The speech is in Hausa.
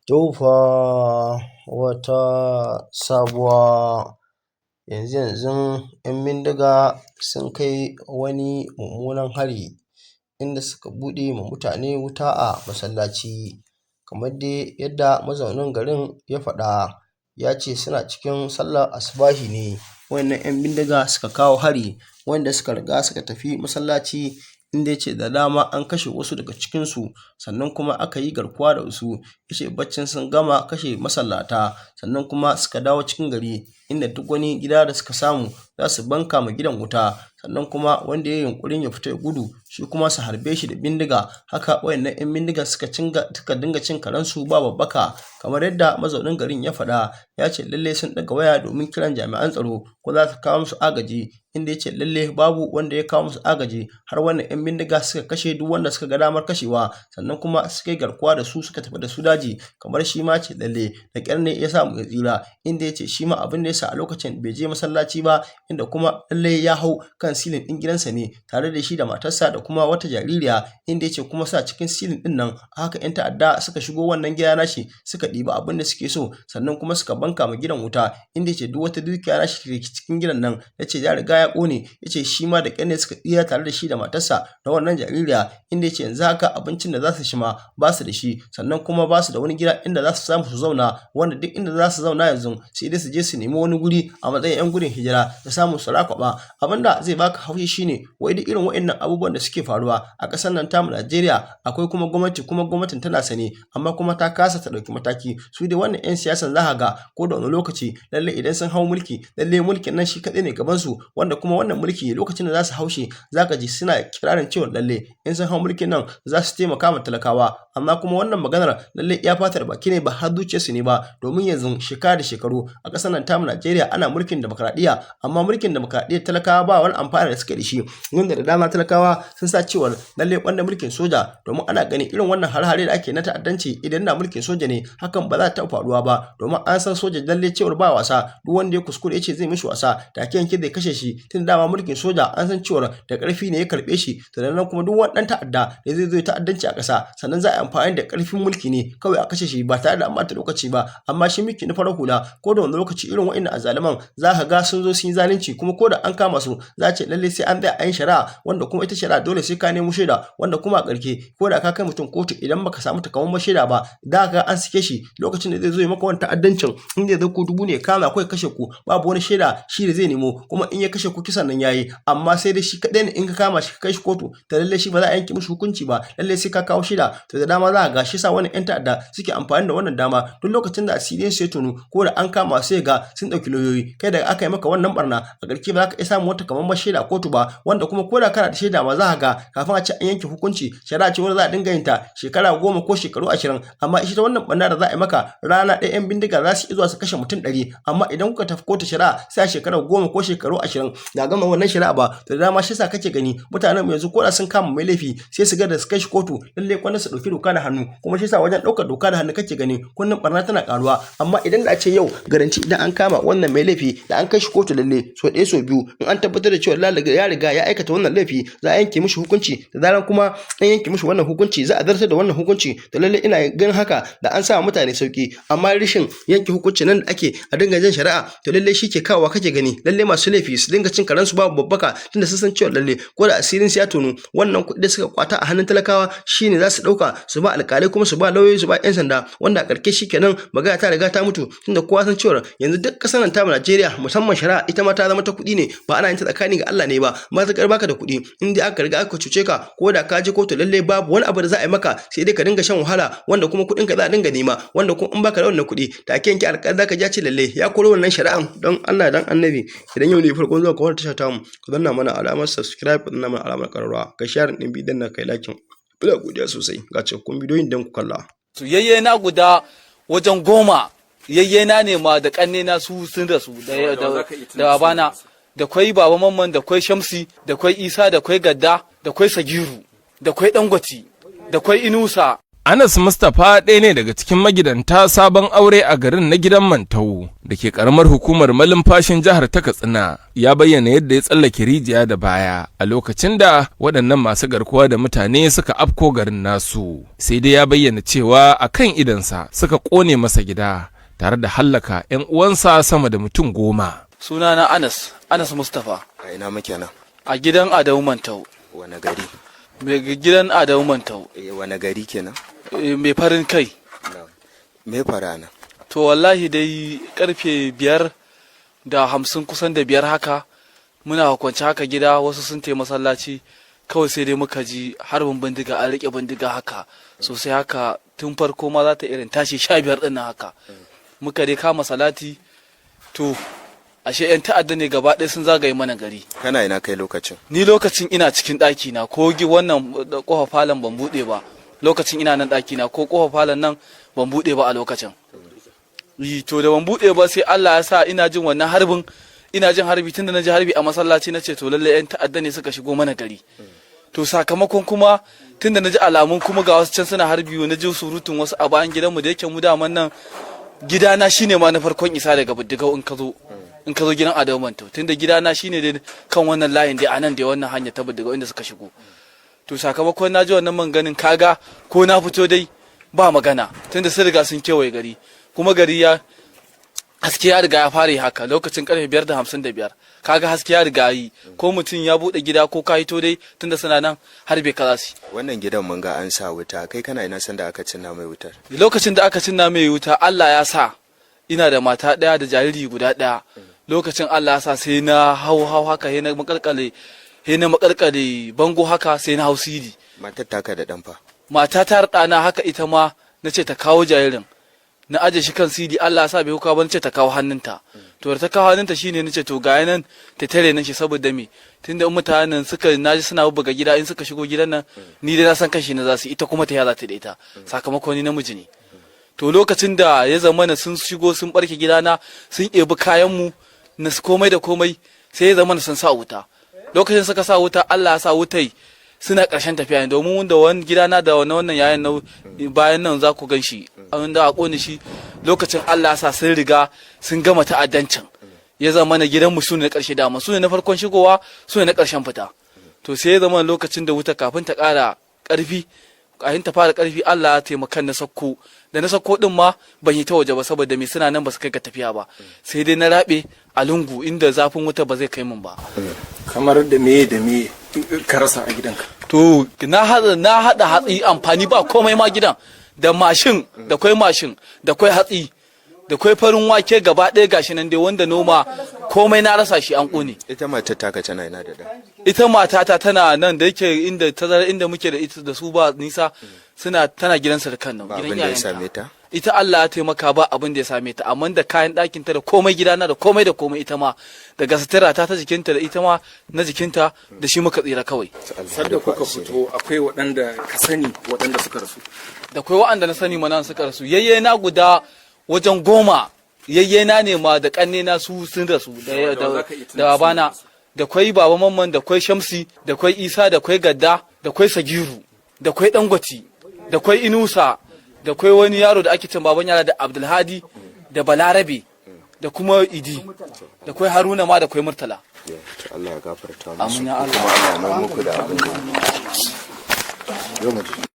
Tofa wata sabuwa yanzu 'yan bindiga sun kai wani mummunan hari inda suka buɗe ma mutane wuta a masallaci, kamar dai yadda mazaunin garin ya faɗa. Ya ce suna cikin sallar asubahi ne waɗannan 'yan bindiga suka kawo hari, wanda suka riga suka tafi masallaci, inda ya ce da dama an kashe wasu daga cikinsu, sannan kuma aka yi garkuwa da wasu. Ya ce baccin sun gama kashe masallata sannan kuma suka dawo cikin gari, inda duk wani gida da suka samu za su banka ma gidan wuta, sannan kuma wanda ya yi yunƙurin ya fita ya gudu shi kuma su harbe shi da bindiga. Haka waɗannan 'yan bindiga suka dinga cin karensu ba babbaka, kamar yadda mazaunin garin ya faɗa. Ya ce lallai sun ɗaga waya domin kiran jami'an tsaro ko za su kawo musu agaji, inda ya ce lallai babu wanda ya kawo musu agaji, har wannan 'yan bindiga suka kashe duk wanda suka ga damar kashewa, sannan kuma suka yi garkuwa da su suka tafi da su daji. Kamar shi ma ce lallai da ƙyar ne ya samu ya tsira, inda ya ce shi ma abin da ya sa a lokacin bai je masallaci ba, inda kuma lallai ya hau kan silin ɗin gidansa ne tare da shi da matarsa da kuma wata jaririya, inda ya ce kuma sa cikin silin ɗin nan haka 'yan ta'adda suka shigo wannan gida nashi suka ɗiba abin da suke so, sannan kuma suka banka ma gidan wuta, inda ya ce duk wata dukiya nashi da ke cikin gidan nan ya ce ya riga ya ƙone. Ya ce shi ma da ƙyar ne suka tsira tare da shi da matarsa da wannan jaririya, inda ya ce yanzu haka abincin da za su ci ma ba su da shi, sannan kuma ba su da wani gida inda za su samu su zauna, wanda duk inda za su zauna yanzu sai dai su je su nemi wani guri a matsayin 'yan gudun hijira da samu su rakwaba. Abin da zai baka haushi shine wai duk irin waɗannan abubuwan da suke faruwa a ƙasar nan tamu Najeriya, akwai kuma gwamnati, kuma gwamnatin tana sane amma kuma ta kasa ta ɗauki mataki. Su dai wannan 'yan siyasan za ka ga ko da wani lokaci lalle idan sun hau mulki, lalle mulkin nan shi kaɗai ne gaban su, wanda kuma wannan mulki lokacin da za su haushe za ka ji suna kirarin cewa lalle in sun hau mulkin nan za su taimaka ma talakawa, amma kuma wannan maganar lalle iya fatar baki ne ba har zuciyarsu ne ba. Domin yanzu shekara da shekaru a ƙasar nan tamu Najeriya ana mulkin demokradiyya, amma mulkin demokradiyyar talakawa ba wani amfani da suka da shi, wanda da dama talakawa sun sa cewa lalle wanda mulkin soja, domin ana ganin irin wannan har-hare da ake na ta'addanci idan na mulkin soja ne hakan ba za ta faruwa ba, domin an san soja lalle cewar ba wasa. Duk wanda ya kuskure ya ce zai mishi wasa take yanke zai kashe shi, tun dama mulkin soja an san cewar da ƙarfi ne ya karɓe shi, sannan kuma duk wani ɗan ta'adda da zai zo ta'addanci a ƙasa sannan za a yi amfani da ƙarfin mulki ne kawai a kashe shi ba tare da an ɓata lokaci ba. Amma shi mulki na farar hula ko da wani lokaci irin waɗannan azzaluman za ka ga sun zo sun yi zalunci, kuma ko da an kama su za a ce lalle sai an tsaya an yi shari'a, wanda kuma ita shari'a dole sai ka nemo shaida, wanda kuma a ƙarshe ko da ka kai mutum kotu idan baka samu takamaiman shaida ba da ka ga an sake shi lokacin da zai zo ya maka wani ta'addancin, in zai zo ko dubu ne kama ko ya kashe ku babu wani shaida shi da zai nemo, kuma in ya kashe ku kisan nan yayi, amma sai dai shi kaɗai ne in ka kama shi ka kai shi kotu ta lalle shi ba za a yanke mishi hukunci ba, lalle sai ka kawo shaida. To da dama za a ga shi sa wannan 'yan ta'adda suke amfani da wannan dama duk lokacin da asirin su ya tonu ko da an kama sai ga sun ɗauki lauyoyi, kai da aka yi maka wannan barna a ƙarshe ba za ka iya samun wata kamar shaida a kotu ba, wanda kuma ko da kana da shaida ma za ka ga kafin a ce an yanke hukunci shari'a ce wanda za a dinga yin ta shekara 10 ko shekaru 20. Amma ita wannan barna da za a yi maka rana ɗaya 'yan bindiga za su iya zuwa su kashe mutum 100, amma idan kuka tafi kotu shari'a sai a shekara 10 ko shekaru 20 da gama wannan shari'a ba. To da dama shi sa kake gani mutanen mu yanzu ko da sun kama mai laifi sai su ga da su kai shi kotu lalle kwanan su ɗauki doka da hannu, kuma shi sa wajen ɗaukar doka da hannu kake gani kullum barna tana karuwa. Amma idan da a ce yau garanti idan an kama wannan mai laifi da an kai shi kotu lalle so ɗaya so biyu in an tabbatar da cewa ya riga ya aikata wannan laifi za a yanke mishi hukunci, da zaran kuma an yanke mishi wannan hukunci za a zartar da wannan hukunci. To lalle ina ganin haka da an sa mutane sauki, amma rashin yanke hukunci nan da ake a dinga jin shari'a to lalle shi ke kawowa kake gani lalle masu laifi su dinga cin karansu babu babbaka, tunda sun san cewa lalle ko da asirin su ya tono wannan kuɗi da suka kwata a hannun talakawa shine za su ɗauka su ba alƙalai, kuma su ba lauyoyi, su ba 'yan sanda, wanda a ƙarshe shikenan magana ta riga ta mutu, tunda kowa san cewa yanzu duk ƙasar nan ta Najeriya musamman shari'a ita ma ta zama ta kuɗi ne, ba ana yin ta tsakani ga Allah ne ba. Matuƙar baka da kuɗi in dai aka riga aka cuce ka ko da ka je kotu lalle babu wani abu da za a yi maka sai dai ka dinga shan wahala, wanda kuma kuɗin ka za a dinga nema, wanda kuma in baka da wannan kuɗi take yanke alƙali zaka ja ce lalle ya koro wannan shari'an. Don Allah dan Annabi idan yau ne farkon zuwa ka wannan tasha ta mu ka danna mana alamar subscribe, ka danna mana alamar ƙararrawa, ka share din bidiyon nan kai like. Ina godiya sosai ga cikakkun bidiyoyin dan ku kalla. Yayye na guda wajen 10 yayye na ne ma da kanne na su sun rasu da babana, da kwai baba mamman, da kwai Shamsi, da kwai Isa, da kwai Gadda, da kwai Sagiru, da kwai Dangwati, da kwai Inusa, Anas Mustapha ɗaya ne daga cikin magidanta sabon aure a garin na gidan Mantau da ke ƙaramar hukumar malumfashin jihar ta Katsina. Ya bayyana yadda ya tsallake rijiya da baya a lokacin da waɗannan masu garkuwa da mutane suka afko garin nasu. Sai dai ya bayyana cewa a kan idansa suka ƙone masa gida tare da hallaka 'yan uwansa sama da mutum 10. Sunana Anas Mustapha. A ina muke nan? A gidan Adamu Mantau. Wane gari? Mai gidan Adamu Mantau. Wane gari kenan? Mai farin kai. Me fara nan? To wallahi dai karfe 5:50 kusan da 5 haka muna kwance haka gida, wasu sun tafi masallaci, kawai sai dai muka ji harbin bindiga, an rike bindiga haka sosai haka, tun farko ma za ta irin tashi 15 din haka. Muka dai kama salati, to ashe 'yan ta'adda ne gaba ɗaya sun zagaye mana gari. Kana ina kai lokacin? Ni lokacin ina cikin ɗaki na, ko wannan ƙofa falon ban buɗe ba. Lokacin ina nan ɗaki na, ko ƙofa falon nan ban buɗe ba a lokacin. To da ban buɗe ba sai Allah ya sa ina jin wannan harbin, ina jin harbi, tunda na ji harbi a masallaci na ce to lalle 'yan ta'adda ne suka shigo mana gari. To sakamakon kuma tunda na ji alamun kuma ga wasu can suna harbi, na ji surutun wasu a bayan gidanmu, da yake mu daman nan gidana shine ma na farkon isa daga Buddigau in ka zo gidan Adamu Mantau, tunda gidana shine dai kan wannan layin dai anan da wannan hanya ta Buddigau inda suka shigo. To sakamakon na ji wannan man ganin, kaga ko na fito dai ba magana, tunda sun riga sun kewaye gari, kuma gari ya haske ya riga ya fara haka lokacin karfe 5:55, kaga haske ya riga yi, ko mutum ya bude gida ko ka hito dai tunda suna nan har bai kaza su. Wannan gidan mun ga an sa wuta, kai kana ina san da aka cinna mai wutar? Lokacin da aka cinna mai wuta, Allah ya sa ina da mata ɗaya da jariri guda ɗaya. Lokacin Allah ya sa sai na hau haka, sai na makalkale bango haka, sai na hau sidi. Matar taka da ɗan fa? Mata ta ɗana haka ita ma na ce ta kawo jaririn, na aje shi kan sidi, Allah ya sa bai huka ba, na ce ta kawo hannunta. To da ta kawo hannunta shine na ce to ga nan ta tare nan shi, saboda me, tunda mutanen suka naji suna buga gida, in suka shigo gidan nan ni dai na san kashi na za su, ita kuma ta yaza ta da ita, sakamakon ni namiji ne. To lokacin da ya zama na sun shigo sun barke gidana, sun ebi kayanmu na komai da komai, sai ya zama na sun sa wuta. Lokacin suka sa wuta, Allah ya sa wutai suna ƙarshen tafiya ne, domin wanda wani gidana da wannan yayan na bayan nan za ku gan shi, wanda a ƙone shi. Lokacin Allah ya sa sun riga sun gama ta'addancin, ya zama na gidanmu su ne na ƙarshe, dama su ne na farkon shigowa, su ne na ƙarshen fita. To sai ya zama lokacin da wuta kafin ta ƙara ƙarfi, kafin ta fara ƙarfi, Allah ya taimaka na sakko, da na sakko din ma ban yi ta waje ba, saboda me suna nan ba su kai ga tafiya ba, sai dai na rabe a lungu inda zafin wuta ba zai kai min ba. Kamar da me ka rasa a gidanka? To na hada hatsi amfani ba komai ma gidan, da mashin, da kwai mashin, da kwai hatsi, da kwai farin wake, gaba ɗaya gashi nan dai, wanda noma komai na rasa shi an ƙone. Ita matar taka tana ina da ɗan? Ita matata tana nan, da yake inda tazara inda muke da ita da su ba nisa, tana gidansa da kan nan, gidan ya same ta? Ita Allah ya taimaka ba abin da ya same ta, amma da kayan ɗakin ta da komai gidana da komai ita ma, daga sutura ta jikinta da ita ma na jikinta, da shi muka tsira kawai. Sadda kuka fito akwai waɗanda ka sani waɗanda suka rasu? Da akwai waɗanda na sani mana suka rasu, yayye na guda wajen 10, yayye na ne ma da ƙanne na su sun rasu, da babana, da kwai baba mamman, da kwai Shamsi, da kwai Isa, da kwai Gadda, da kwai Sagiru, da kwai Dangwati, da kwai Inusa, da kwai wani yaro da ake cin baban yara da Abdulhadi, da Balarabe, da kuma Idi, da kwai Haruna ma, da kwai Murtala. Allah ya gafarta musu. Amin ya Allah. Kuma Allah ya mai muku da abin da